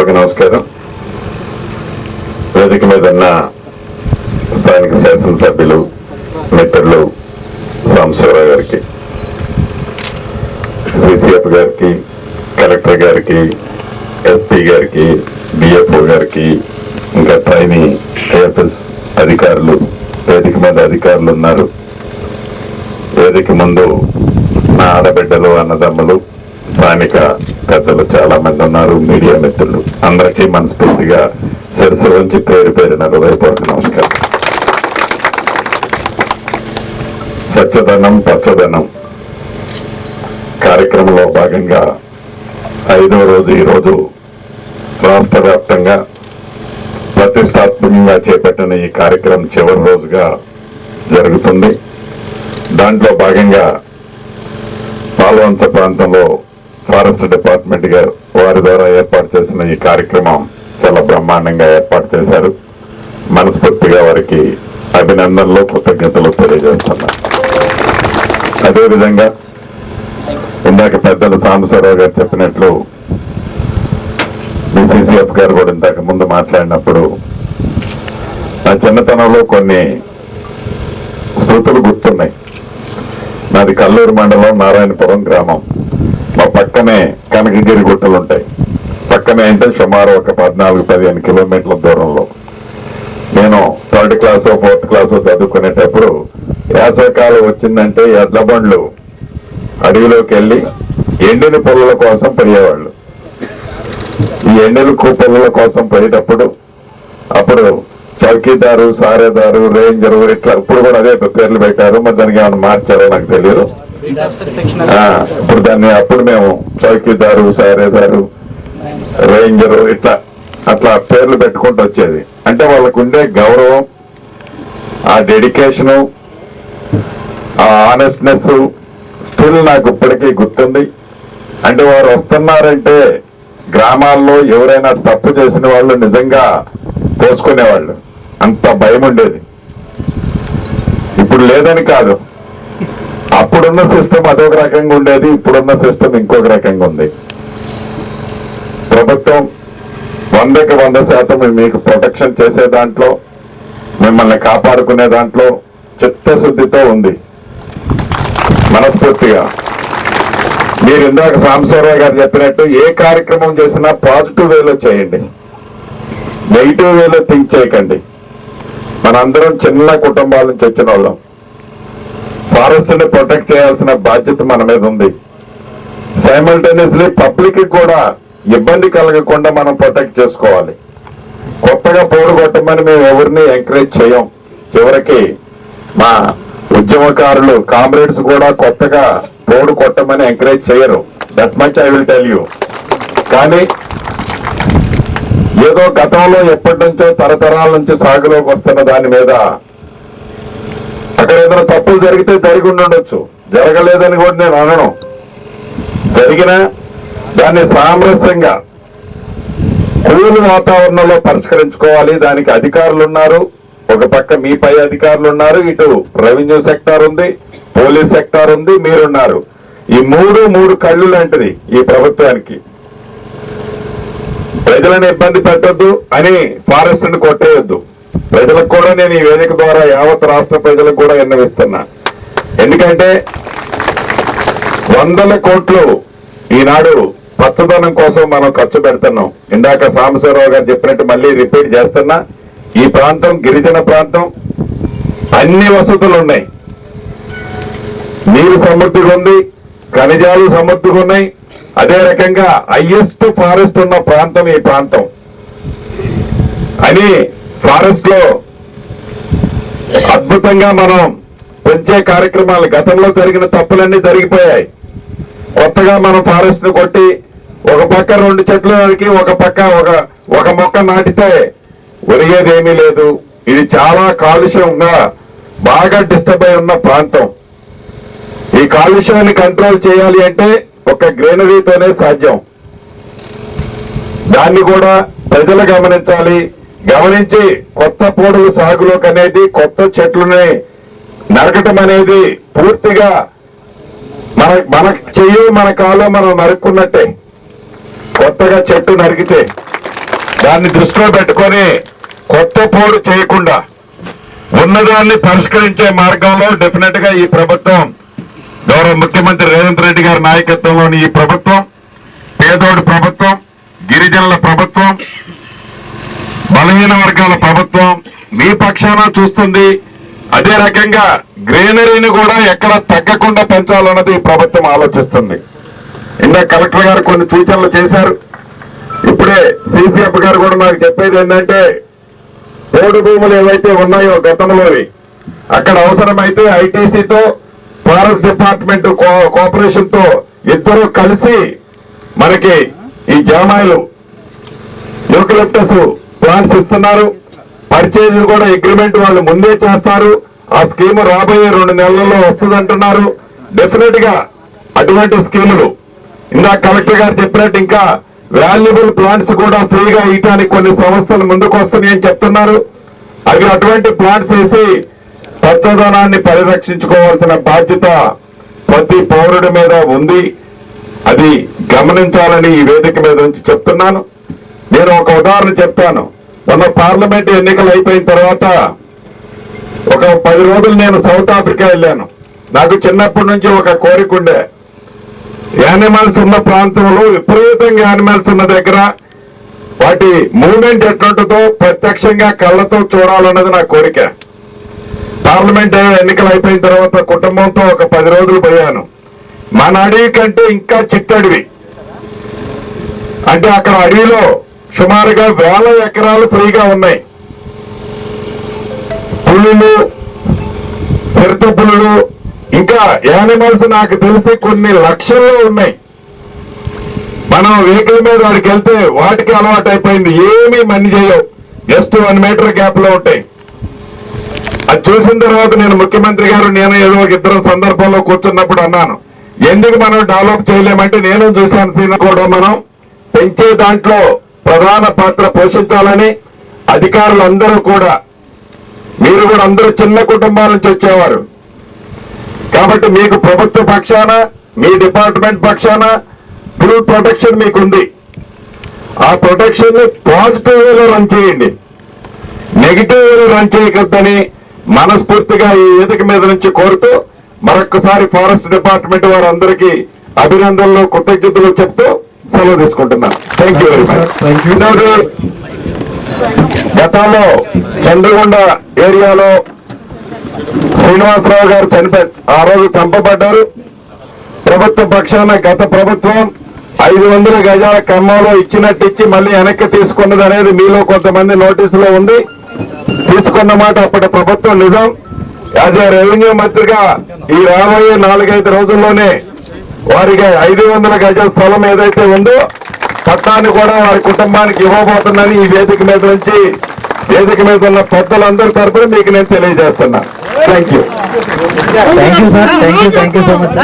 హృదయపూర్వక నమస్కారం. వేదిక మీద ఉన్న స్థానిక శాసనసభ్యులు మిత్రులు సాంబశివరావు గారికి, సిసిఎఫ్ గారికి, కలెక్టర్ గారికి, ఎస్పీ గారికి, డిఎఫ్ఓ గారికి, ఇంకా ట్రైనీ ఏఎఫ్ఎస్ అధికారులు, వేదిక మీద అధికారులు ఉన్నారు. వేదిక ముందు నా ఆడబిడ్డలు, అన్నదమ్ములు, స్థానిక పెద్దలు చాలా మంది ఉన్నారు. మీడియా మిత్రులు అందరికీ మనస్ఫూర్తిగా శిరస్సు వంచి పేరు పేరున హృదయపూర్వక నమస్కారం. స్వచ్ఛదనం పచ్చదనం కార్యక్రమంలో భాగంగా 5వ రోజు ఈరోజు రాష్ట్ర వ్యాప్తంగా ప్రతిష్టాత్మకంగా చేపట్టిన ఈ కార్యక్రమం చివరి రోజుగా జరుగుతుంది. దాంట్లో భాగంగా పాల్వంచ ప్రాంతంలో ఫారెస్ట్ డిపార్ట్మెంట్ వారి ద్వారా ఏర్పాటు చేసిన ఈ కార్యక్రమం చాలా బ్రహ్మాండంగా ఏర్పాటు చేశారు. మనస్ఫూర్తిగా వారికి అభినందనలు, కృతజ్ఞతలు తెలియజేస్తున్నారు. అదేవిధంగా ఇందాక పెద్దలు సాంబశివరావు గారు చెప్పినట్లు బీసీసీఎఫ్ గారు కూడా ఇంతకు ముందు మాట్లాడినప్పుడు నా చిన్నతనంలో కొన్ని స్మృతులు గుర్తున్నాయి. నాది కల్లూరు మండలం, నారాయణపురం గ్రామం. మా పక్కనే కనకగిరి గుట్టలు ఉంటాయి. పక్కనే అంటే సుమారు ఒక 14-15 కిలోమీటర్ల దూరంలో. నేను 3rd క్లాస్ 4th క్లాస్ చదువుకునేటప్పుడు వేసవికాలం వచ్చిందంటే ఎడ్ల బండ్లు అడవిలోకి వెళ్ళి ఎండిన పొలాల కోసం పోయేవాళ్ళు. ఈ ఎండిన పొలాల కోసం పోయేటప్పుడు అప్పుడు చౌకీదారు, సారేదారు, రేంజరు ఇట్లా ఇప్పుడు కూడా అదే పేర్లు పెట్టారు. మరి దానికి ఏమైనా మార్చారో నాకు తెలియదు. ఇప్పుడు దాన్ని అప్పుడు మేము చౌకీదారు, సారేదారు, రేంజరు అట్లా పేర్లు పెట్టుకుంటూ వచ్చేది. అంటే వాళ్ళకు ఉండే గౌరవం, ఆ డెడికేషను, ఆ ఆనెస్ట్నెస్ స్టిల్ నాకు ఇప్పటికీ గుర్తుంది. అంటే వారు వస్తున్నారంటే గ్రామాల్లో ఎవరైనా తప్పు చేసిన వాళ్ళు నిజంగా పోసుకునేవాళ్ళు. అంత భయం ఉండేది. ఇప్పుడు లేదని కాదు, అప్పుడున్న సిస్టమ్ అదొక రకంగా ఉండేది, ఇప్పుడున్న సిస్టమ్ ఇంకొక రకంగా ఉంది. ప్రభుత్వం 100కి 100% మీకు ప్రొటెక్షన్ చేసే దాంట్లో, మిమ్మల్ని కాపాడుకునే దాంట్లో చిత్తశుద్ధితో ఉంది. మనస్ఫూర్తిగా మీరు ఇందాక సాంబశివరావు గారు చెప్పినట్టు ఏ కార్యక్రమం చేసినా పాజిటివ్ వేలో చేయండి, నెగిటివ్ వేలో థింక్ చేయకండి. మనందరం చిన్న కుటుంబాల నుంచి వచ్చిన వాళ్ళం. ఫారెస్ట్ ని ప్రొటెక్ట్ చేయాల్సిన బాధ్యత మన మీద ఉంది. సైమల్టేనియస్లీ పబ్లిక్ కూడా ఇబ్బంది కలగకుండా మనం ప్రొటెక్ట్ చేసుకోవాలి. కొత్తగా పోడు కొట్టమని మేము ఎవరిని ఎంకరేజ్ చేయం. చివరికి మా ఉద్యమకారులు, కామ్రేడ్స్ కూడా కొత్తగా పోడు కొట్టమని ఎంకరేజ్ చేయరు. That much I will tell you. కానీ ఏదో గతంలో ఎప్పటి నుంచో తరతరాల నుంచి సాగులోకి వస్తున్న దాని మీద అక్కడ ఏదైనా తప్పులు జరిగితే జరిగి ఉండొచ్చు, జరగలేదని కూడా నేను అనను. జరిగినా దాన్ని సామరస్యంగా కూల్ వాతావరణంలో పరిష్కరించుకోవాలి. దానికి అధికారులు ఉన్నారు, ఒక పక్క మీ పై అధికారులు ఉన్నారు, ఇటు రెవెన్యూ సెక్టార్ ఉంది, పోలీస్ సెక్టార్ ఉంది, మీరున్నారు. ఈ మూడు కళ్ళు లాంటిది ఈ ప్రభుత్వానికి. ప్రజలను ఇబ్బంది పెట్టొద్దు అని ఫారెస్ట్ ని కొట్టేయొద్దు. ప్రజలకు కూడా నేను ఈ వేదిక ద్వారా యావత్ రాష్ట్ర ప్రజలకు కూడా విన్నవిస్తున్నా. ఎందుకంటే 100 కోట్లు ఈనాడు పచ్చదనం కోసం మనం ఖర్చు పెడుతున్నాం. ఇందాక సాంబశివరావు గారు చెప్పినట్టు మళ్ళీ రిపీట్ చేస్తున్నా, ఈ ప్రాంతం గిరిజన ప్రాంతం, అన్ని వసతులు ఉన్నాయి. నీరు సమృద్ధిగా ఉంది, ఖనిజాలు సమృద్ధిగా ఉన్నాయి. అదే రకంగా హైయెస్ట్ ఫారెస్ట్ ఉన్న ప్రాంతం ఈ ప్రాంతం అని ఫారెస్ట్ లో అద్భుతంగా మనం పెంచే కార్యక్రమాలు, గతంలో జరిగిన తప్పులన్నీ జరిగిపోయాయి. కొత్తగా మనం ఫారెస్ట్ ను కొట్టి ఒక పక్క 2 చెట్లు నరికి ఒక పక్క ఒక మొక్క నాటితే ఒరిగేది ఏమీ లేదు. ఇది చాలా కాలుష్యంగా బాగా డిస్టర్బ్ అయి ఉన్న ప్రాంతం. ఈ కాలుష్యాన్ని కంట్రోల్ చేయాలి అంటే ఒక గ్రీనరీతోనే సాధ్యం. దాన్ని కూడా ప్రజలు గమనించాలి. గమనించి కొత్త పోడుల సాగులోకి అనేది, కొత్త చెట్లని నరకటం అనేది పూర్తిగా మన చెయ్యి మన కాలో మనం నరుక్కున్నట్టే. కొత్తగా చెట్టు నరికితే దాన్ని దృష్టిలో పెట్టుకొని కొత్త పోడు చేయకుండా ఉన్నదాన్ని పరిష్కరించే మార్గంలో డెఫినెట్ గా ఈ ప్రభుత్వం, గౌరవ ముఖ్యమంత్రి రేవంత్ రెడ్డి గారి నాయకత్వంలోని ఈ ప్రభుత్వం పేదోడి ప్రభుత్వం, గిరిజనుల ప్రభుత్వం, బలహీన వర్గాల ప్రభుత్వం మీ పక్షాన చూస్తుంది. అదే రకంగా గ్రీనరీని కూడా ఎక్కడ తగ్గకుండా పెంచాలన్నది ఈ ప్రభుత్వం ఆలోచిస్తుంది. ఇందాక కలెక్టర్ గారు కొన్ని సూచనలు చేశారు. ఇప్పుడే సిసిఎఫ్ గారు కూడా నాకు చెప్పేది ఏంటంటే పోడు భూములు ఏవైతే ఉన్నాయో గతంలోవి అక్కడ అవసరమైతే ఐటీసీతో ఫారెస్ట్ డిపార్ట్మెంట్ కోఆపరేషన్ తో ఇద్దరు కలిసి మనకి ఈ జామాయిలు యూకలిప్టస్ ప్లాంట్స్ ఇస్తున్నారు. పర్చేజ్ కూడా అగ్రిమెంట్ వాళ్ళు ముందే చేస్తారు. ఆ స్కీమ్ రాబోయే 2 నెలల్లో వస్తుందంటున్నారు. డెఫినెట్ గా అటువంటి స్కీములు ఇందాక కలెక్టర్ గారు చెప్పినట్టు ఇంకా వాల్యుబుల్ ప్లాంట్స్ కూడా ఫ్రీగా ఇయటానికి కొన్ని సంస్థలు ముందుకు వస్తున్నాయని చెప్తున్నారు. అవి అటువంటి ప్లాంట్స్ వేసి పచ్చదనాన్ని పరిరక్షించుకోవాల్సిన బాధ్యత ప్రతి పౌరుడి మీద ఉంది. అది గమనించాలని ఈ వేదిక మీద నుంచి చెప్తున్నాను. నేను ఒక ఉదాహరణ చెప్తాను. మొన్న పార్లమెంట్ ఎన్నికలు అయిపోయిన తర్వాత ఒక 10 రోజులు నేను సౌత్ ఆఫ్రికా వెళ్ళాను. నాకు చిన్నప్పటి నుంచి ఒక కోరిక ఉండే, యానిమల్స్ ఉన్న ప్రాంతంలో విపరీతంగా యానిమల్స్ ఉన్న దగ్గర వాటి మూవ్మెంట్ ఎట్లుంటుందో ప్రత్యక్షంగా కళ్ళతో చూడాలన్నది నా కోరిక. పార్లమెంట్ ఎన్నికలు అయిపోయిన తర్వాత కుటుంబంతో ఒక 10 రోజులు పోయాను. మన అడవి కంటే ఇంకా చిట్టడివి, అంటే అక్కడ అడవిలో సుమారుగా 1000 ఎకరాలు ఫ్రీగా ఉన్నాయి. పులులు, చిరుత పులులు, ఇంకా యానిమల్స్ నాకు తెలిసి కొన్ని లక్షల్లో ఉన్నాయి. మనం వెహికల్ మీద వాడికి వెళ్తే వాటికి అలవాటు అయిపోయింది, ఏమీ మని చేయవు, జస్ట్ 1 మీటర్ గ్యాప్ లో ఉంటాయి. అది చూసిన తర్వాత నేను ముఖ్యమంత్రి గారు నేను ఏదో ఒక ఇద్దరు సందర్భంలో కూర్చున్నప్పుడు అన్నాను, ఎందుకు మనం డెవలప్ చేయలేమంటే నేను చూశాను సీన్ కూడా మనం పెంచే దాంట్లో ప్రధాన పాత్ర పోషించాలని అధికారులందరూ కూడా, మీరు కూడా అందరూ చిన్న కుటుంబాల నుంచి వచ్చేవారు కాబట్టి మీకు ప్రభుత్వ పక్షాన మీ డిపార్ట్మెంట్ పక్షాన ఫుల్ ప్రొటెక్షన్ మీకుంది. ఆ ప్రొటెక్షన్ ని పాజిటివ్ వేలో రన్ చేయండి, నెగిటివ్ వేలో రన్ చేయకద్దని మనస్ఫూర్తిగా ఈ వేదిక మీద నుంచి కోరుతూ మరొక్కసారి ఫారెస్ట్ డిపార్ట్మెంట్ వారందరికీ అభినందనలు, కృతజ్ఞతలు చెప్తూ సెలవు తీసుకుంటున్నాను. Thank you very much. గతంలో చంద్రగొండ ఏరియాలో శ్రీనివాసరావు గారు ఆ రోజు చంపబడ్డారు. ప్రభుత్వ పక్షాన గత ప్రభుత్వం 500 గజాల ఖమ్మంలో ఇచ్చినట్టు ఇచ్చి మళ్ళీ వెనక్కి తీసుకున్నది అనేది మీలో కొంతమంది నోటీసులో ఉంది. తీసుకున్న మాట అప్పటి ప్రభుత్వం నిజం. యాజ్ ఏ రెవెన్యూ మంత్రిగా ఈ రాబోయే 4-5 రోజుల్లోనే వారికి 500 గజాల స్థలం ఏదైతే ఉందో పట్టాన్ని కూడా వారి కుటుంబానికి ఇవ్వబోతుందని ఈ వేదిక మీద నుంచి, వేదిక మీద ఉన్న పెద్దలందరి తరపున మీకు నేను తెలియజేస్తున్నా. Thank you. Sir. Thank you so much.